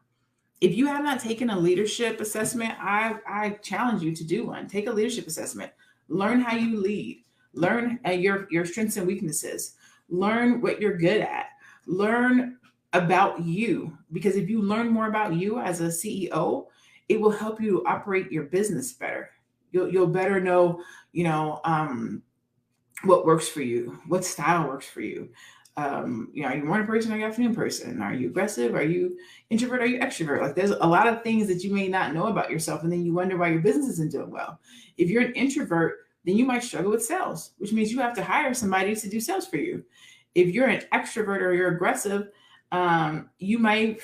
If you have not taken a leadership assessment, I challenge you to do one. Take a leadership assessment. Learn how you lead. Learn your strengths and weaknesses. Learn what you're good at. Learn about you. Because if you learn more about you as a CEO, it will help you operate your business better. You'll better know, what works for you, what style works for you. Are you a morning person or are you afternoon person? Are you aggressive? Are you introvert? Are you extrovert? Like there's a lot of things that you may not know about yourself. And then you wonder why your business isn't doing well. If you're an introvert, then you might struggle with sales, which means you have to hire somebody to do sales for you. If you're an extrovert or you're aggressive, you might,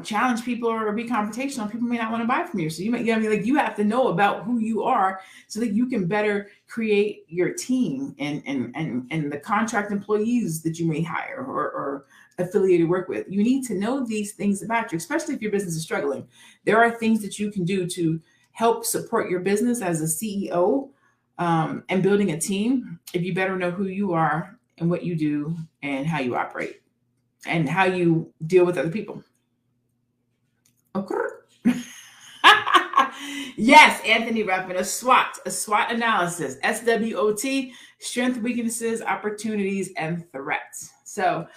challenge people or be confrontational. People may not want to buy from you. So you have to know about who you are so that you can better create your team and the contract employees that you may hire or affiliated work with. You need to know these things about you, especially if your business is struggling. There are things that you can do to help support your business as a CEO and building a team if you better know who you are and what you do and how you operate and how you deal with other people. Okay. Yes, Anthony Ruffin, a SWOT analysis, SWOT, strengths, weaknesses, opportunities, and threats. So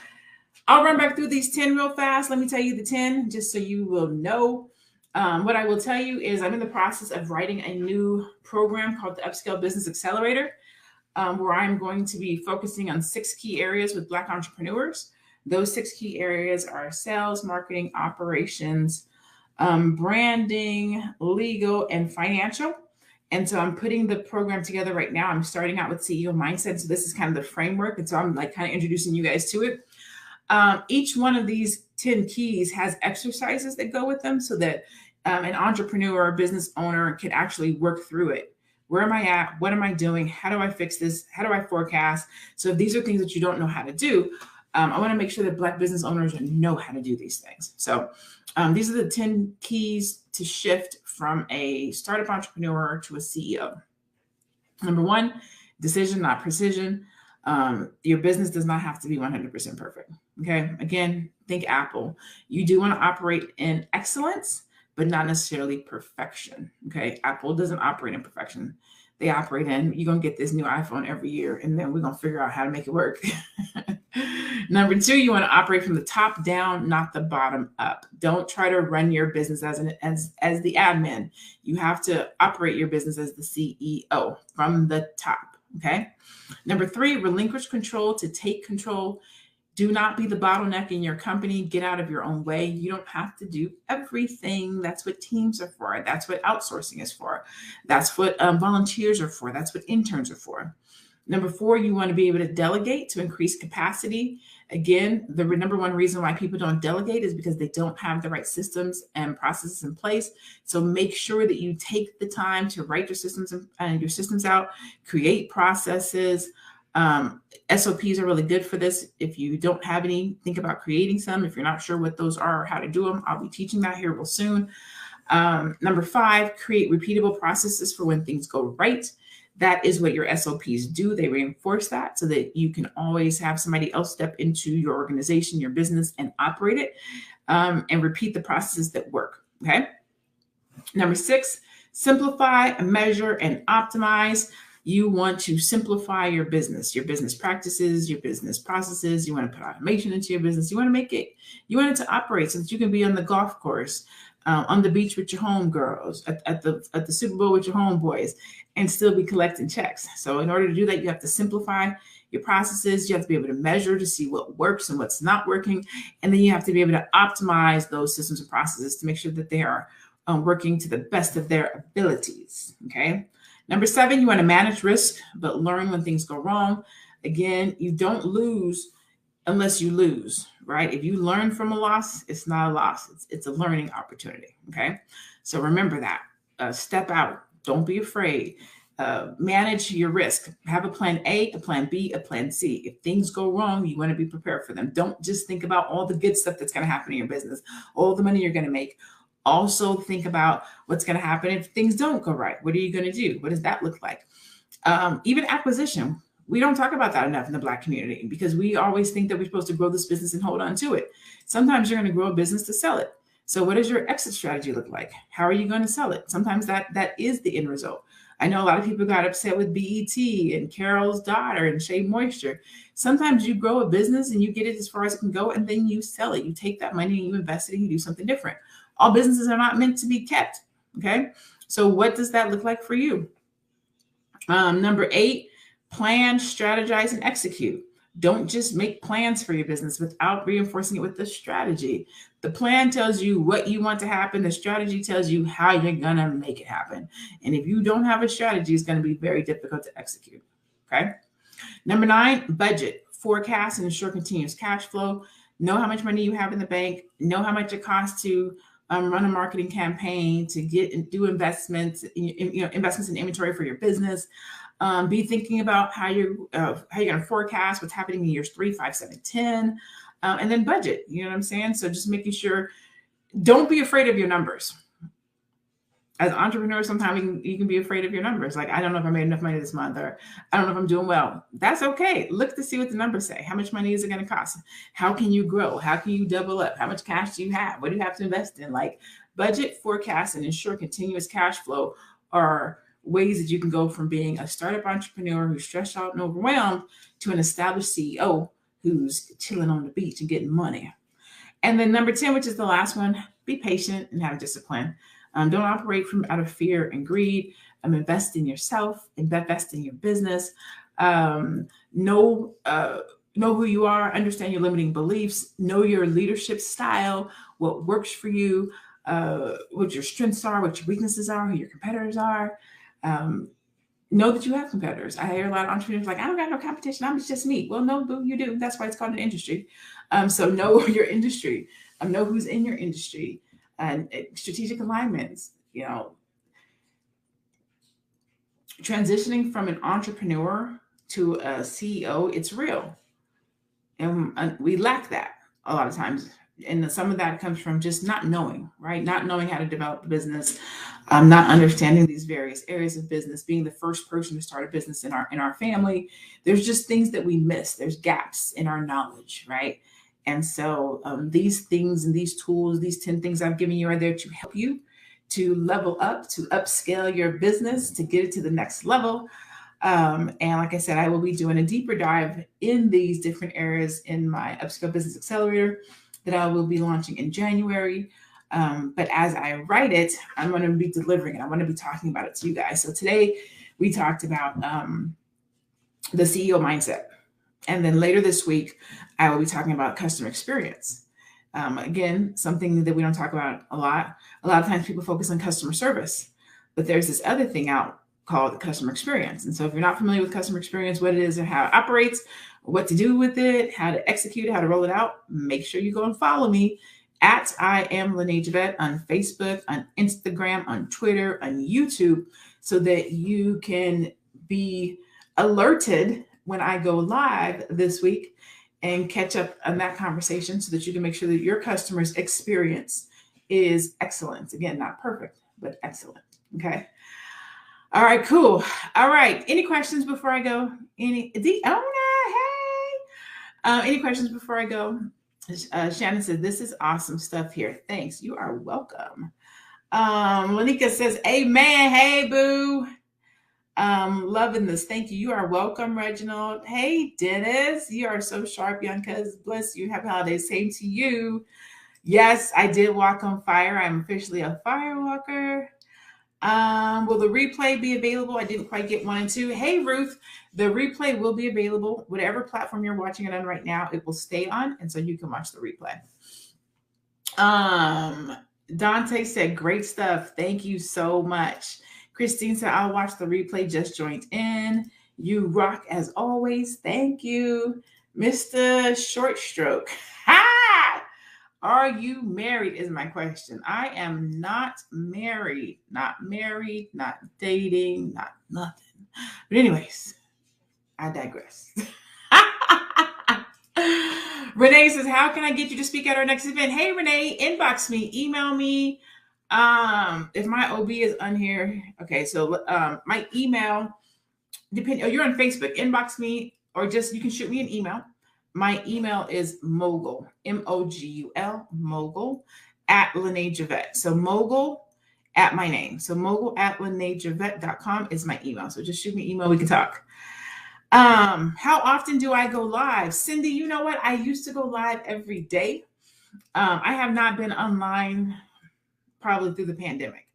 I'll run back through these 10 real fast. Let me tell you the 10, just so you will know. What I will tell you is I'm in the process of writing a new program called the Upscale Business Accelerator, where I'm going to be focusing on 6 key areas with Black entrepreneurs. Those 6 key areas are sales, marketing, operations, branding, legal, and financial. And so I'm putting the program together right now. I'm starting out with CEO mindset. So this is kind of the framework. And so I'm kind of introducing you guys to it. Each one of these 10 keys has exercises that go with them so that an entrepreneur or business owner can actually work through it. Where am I at? What am I doing? How do I fix this? How do I forecast? So if these are things that you don't know how to do, I want to make sure that Black business owners know how to do these things. So these are the 10 keys to shift from a startup entrepreneur to a CEO. Number 1, decision, not precision. Your business does not have to be 100% perfect. Okay. Again, think Apple. You do want to operate in excellence, but not necessarily perfection. Okay. Apple doesn't operate in perfection. They operate in, you're going to get this new iPhone every year, and then we're going to figure out how to make it work. Number 2, you want to operate from the top down, not the bottom up. Don't try to run your business as the admin. You have to operate your business as the CEO from the top. Okay. Number 3, relinquish control to take control. Do not be the bottleneck in your company. Get out of your own way. You don't have to do everything. That's what teams are for. That's what outsourcing is for. That's what volunteers are for. That's what interns are for. Number 4, you want to be able to delegate to increase capacity. Again, the number 1 reason why people don't delegate is because they don't have the right systems and processes in place. So make sure that you take the time to write your systems out, create processes. SOPs are really good for this. If you don't have any, think about creating some. If you're not sure what those are or how to do them, I'll be teaching that here real soon. Number 5, create repeatable processes for when things go right. That is what your SOPs do. They reinforce that so that you can always have somebody else step into your organization, your business, and operate it, and repeat the processes that work. Okay. Number 6, simplify, measure, and optimize. You want to simplify your business practices, your business processes. You want to put automation into your business. You want it to operate so that you can be on the golf course, on the beach with your homegirls, at the Super Bowl with your homeboys, and still be collecting checks. So in order to do that, you have to simplify your processes. You have to be able to measure to see what works and what's not working. And then you have to be able to optimize those systems and processes to make sure that they are working to the best of their abilities. Okay. Number 7, you want to manage risk, but learn when things go wrong. Again, you don't lose unless you lose, right? If you learn from a loss, it's not a loss. It's a learning opportunity. Okay. So remember that. step out. Don't be afraid. Manage your risk. Have a plan A, a plan B, a plan C. If things go wrong, you want to be prepared for them. Don't just think about all the good stuff that's going to happen in your business, all the money you're going to make. Also think about what's going to happen if things don't go right. What are you going to do? What does that look like? Even acquisition. We don't talk about that enough in the Black community because we always think that we're supposed to grow this business and hold on to it. Sometimes you're going to grow a business to sell it. So what does your exit strategy look like? How are you going to sell it? Sometimes that is the end result. I know a lot of people got upset with BET and Carol's Daughter and Shea Moisture. Sometimes you grow a business and you get it as far as it can go, and then you sell it. You take that money and you invest it and you do something different. All businesses are not meant to be kept. Okay. So what does that look like for you? Number 8, plan, strategize, and execute. Don't just make plans for your business without reinforcing it with the strategy. The plan tells you what you want to happen. The strategy tells you how you're going to make it happen. And if you don't have a strategy, it's going to be very difficult to execute. Okay. Number 9, budget, forecast, and ensure continuous cash flow. Know how much money you have in the bank. Know how much it costs to run a marketing campaign, to get and do investments, investments in inventory for your business. Be thinking about how you're going to forecast what's happening in years 3, 5, 7, 10, and then budget. You know what I'm saying? So just making sure, don't be afraid of your numbers. As entrepreneurs, sometimes you can be afraid of your numbers. Like, I don't know if I made enough money this month, or I don't know if I'm doing well. That's okay. Look to see what the numbers say. How much money is it going to cost? How can you grow? How can you double up? How much cash do you have? What do you have to invest in? Like, budget, forecast, and ensure continuous cash flow are ways that you can go from being a startup entrepreneur who's stressed out and overwhelmed to an established CEO who's chilling on the beach and getting money. And then number 10, which is the last one, be patient and have discipline. Don't operate from out of fear and greed. Invest in yourself, invest in your business. Know who you are, understand your limiting beliefs, know your leadership style, what works for you, what your strengths are, what your weaknesses are, who your competitors are. Know that you have competitors. I hear a lot of entrepreneurs like, I don't got no competition. I'm just me. Well, no, boo, you do. That's why it's called an industry. So know your industry. Know who's in your industry. And strategic alignments, transitioning from an entrepreneur to a CEO, it's real. And we lack that a lot of times. And some of that comes from just not knowing, right? Not knowing how to develop a business, not understanding these various areas of business, being the first person to start a business in our family. There's just things that we miss. There's gaps in our knowledge, right? And so these things and these tools, these 10 things I've given you are there to help you to level up, to upscale your business, to get it to the next level. And like I said, I will be doing a deeper dive in these different areas in my Upscale Business Accelerator that I will be launching in January. But as I write it, I'm going to be delivering it. I want to be talking about it to you guys. So today we talked about the CEO mindset. And then later this week, I will be talking about customer experience. Again, something that we don't talk about a lot. A lot of times people focus on customer service, but there's this other thing out called customer experience. And so if you're not familiar with customer experience, what it is and how it operates, what to do with it, how to execute it, how to roll it out, make sure you go and follow me at I am Lene Javette on Facebook, on Instagram, on Twitter, on YouTube, so that you can be alerted when I go live this week and catch up on that conversation so that you can make sure that your customers' experience is excellent. Again, not perfect, but excellent. Okay. All right, cool. All right. Any questions before I go? Any questions before I go? Shannon said, this is awesome stuff here. Thanks. You are welcome. Lanika says, amen. Hey, boo. Loving this. Thank you. You are welcome, Reginald. Hey, Dennis. You are so sharp, young cuz. Bless you. Happy holidays. Same to you. Yes, I did walk on fire. I'm officially a firewalker. Will the replay be available? I didn't quite get 1 and 2. Hey, Ruth, the replay will be available. Whatever platform you're watching it on right now, it will stay on. And so you can watch the replay. Dante said, great stuff. Thank you so much. Christine said, I'll watch the replay, just joined in. You rock as always. Thank you. Mr. Short Stroke. Ha! Are you married is my question. I am not married, not dating, not nothing. But anyways, I digress. Renee says, how can I get you to speak at our next event? Hey, Renee, inbox me, email me. If my OB is on here. Okay, so my email, you're on Facebook, inbox me, or just you can shoot me an email. My email is mogul, mogul, mogul at Lene Javette. So mogul at my name. So mogul at lenejavette.com is my email. So just shoot me an email, we can talk. How often do I go live? Cindy, you know what? I used to go live every day. I have not been online probably through the pandemic.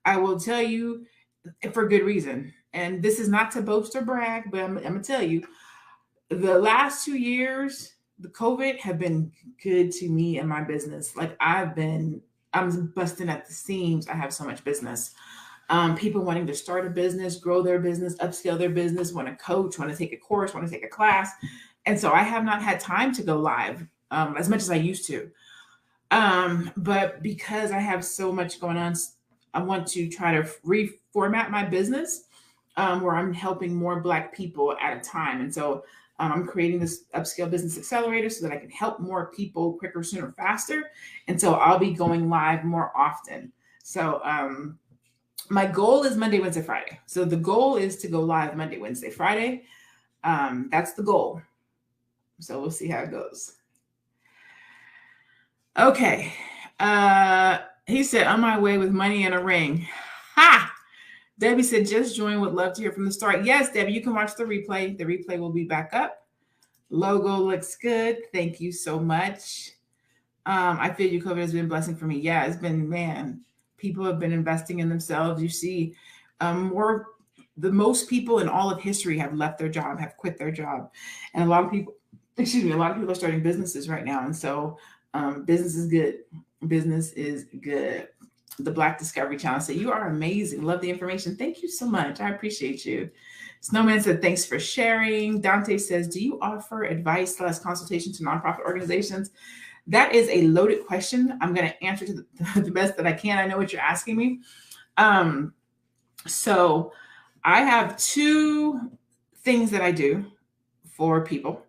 I will tell you for good reason. And this is not to boast or brag, but I'm going to tell you, the last 2 years, the COVID have been good to me and my business. Like I'm busting at the seams. I have so much business. People wanting to start a business, grow their business, upscale their business, want to coach, want to take a course, want to take a class. And so I have not had time to go live as much as I used to. But because I have so much going on, I want to try to reformat my business where I'm helping more Black people at a time. And so I'm creating this upscale business accelerator so that I can help more people quicker, sooner, faster. And so I'll be going live more often. So my goal is Monday, Wednesday, Friday. So the goal is to go live Monday, Wednesday, Friday. That's the goal. So we'll see how it goes. Okay. He said, on my way with money and a ring. Ha! Debbie said, just join, would love to hear from the start. Yes, Debbie, you can watch the replay. The replay will be back up. Logo looks good. Thank you so much. I feel you, COVID has been a blessing for me. Yeah, it's been, man, people have been investing in themselves. You see the most people in all of history have left their job, have quit their job. And a lot of people are starting businesses right now. And so business is good. Business is good. The Black Discovery Challenge said, you are amazing. Love the information. Thank you so much. I appreciate you. Snowman said, thanks for sharing. Dante says, do you offer advice / consultation to nonprofit organizations? That is a loaded question. I'm going to answer to the best that I can. I know what you're asking me. So I have 2 things that I do for people.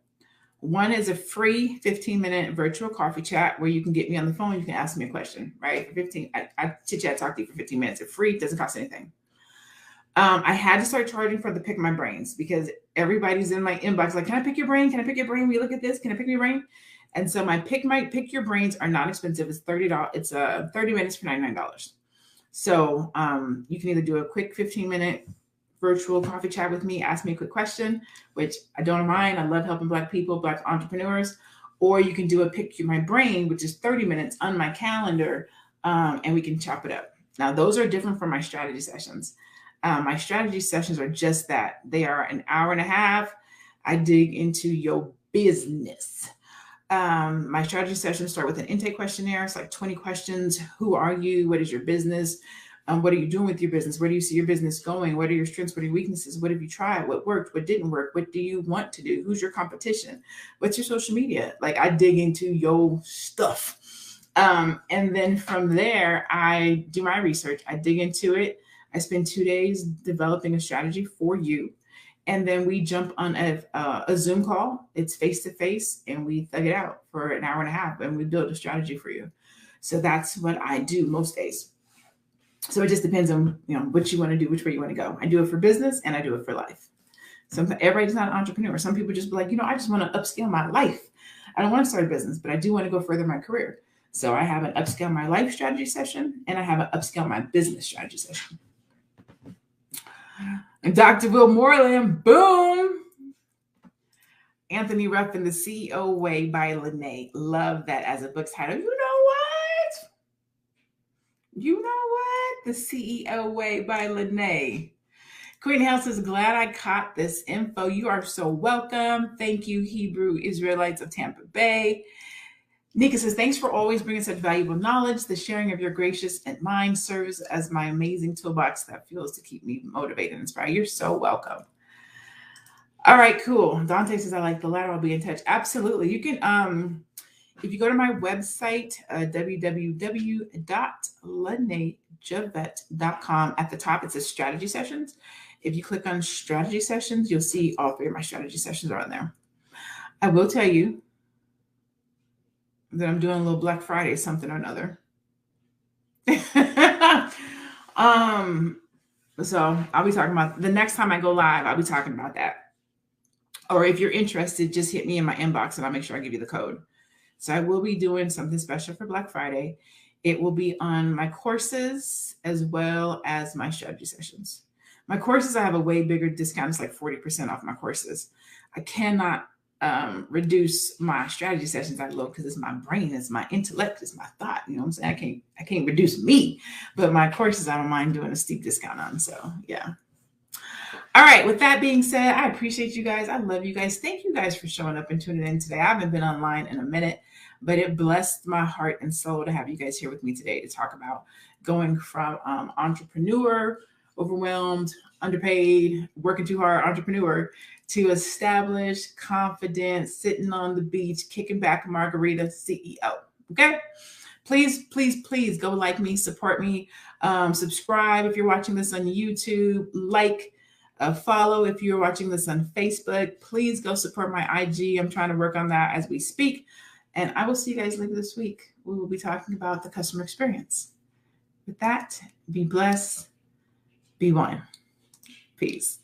One is a free 15-minute virtual coffee chat where you can get me on the phone. You can ask me a question, right? For 15, I chit-chat, talk to you for 15 minutes. It's free. It doesn't cost anything. I had to start charging for the Pick My Brains because everybody's in my inbox like, can I pick your brain? Can I pick your brain? We look at this. Can I pick your brain? And so my pick your brains are not expensive. It's $30. It's 30 minutes for $99. So you can either do a quick 15-minute virtual coffee chat with me, ask me a quick question, which I don't mind. I love helping Black people, Black entrepreneurs. Or you can do a Pick My Brain, which is 30 minutes on my calendar, and we can chop it up. Now, those are different from my strategy sessions. My strategy sessions are just that. They are an hour and a half. I dig into your business. My strategy sessions start with an intake questionnaire. It's like 20 questions. Who are you? What is your business? What are you doing with your business? Where do you see your business going? What are your strengths? What are your weaknesses? What have you tried? What worked? What didn't work? What do you want to do? Who's your competition? What's your social media? Like I dig into your stuff. And then from there, I do my research. I dig into it. I spend 2 days developing a strategy for you. And then we jump on a Zoom call. It's face-to-face, and we thug it out for an hour and a half, and we build a strategy for you. So that's what I do most days. So it just depends on what you want to do, which way you want to go. I do it for business and I do it for life. Everybody's not an entrepreneur. Some people just be like, I just want to upscale my life. I don't want to start a business, but I do want to go further in my career. So I have an upscale my life strategy session and I have an upscale my business strategy session. And Dr. Will Moreland, boom. Anthony Ruffin, The CEO Way by Lene. Love that as a book title. You know what? The CEO Way by Lene. Queen House is glad I caught this info. You are so welcome. Thank you, Hebrew Israelites of Tampa Bay. Nika says, thanks for always bringing such valuable knowledge. The sharing of your gracious and mind serves as my amazing toolbox that fuels to keep me motivated and inspired. You're so welcome. All right, cool. Dante says, I like the latter. I'll be in touch. Absolutely. You can, If you go to my website, www.lenejavet.com, at the top it says strategy sessions. If you click on strategy sessions, you'll see all 3 of my strategy sessions are on there. I will tell you that I'm doing a little Black Friday something or another. So I'll be talking about the next time I go live, I'll be talking about that. Or if you're interested, just hit me in my inbox and I'll make sure I give you the code. So I will be doing something special for Black Friday. It will be on my courses as well as my strategy sessions. My courses, I have a way bigger discount. It's like 40% off my courses. I cannot reduce my strategy sessions that low because it's my brain, it's my intellect, it's my thought. You know what I'm saying? I can't reduce me, but my courses I don't mind doing a steep discount on. So yeah. All right. With that being said, I appreciate you guys. I love you guys. Thank you guys for showing up and tuning in today. I haven't been online in a minute, but it blessed my heart and soul to have you guys here with me today to talk about going from entrepreneur, overwhelmed, underpaid, working too hard, entrepreneur, to established, confident, sitting on the beach, kicking back a margarita CEO. Okay? Please, please, please go like me, support me, subscribe if you're watching this on YouTube, like, follow if you're watching this on Facebook. Please go support my IG. I'm trying to work on that as we speak. And I will see you guys later this week. We will be talking about the customer experience. With that, be blessed, be one. Peace.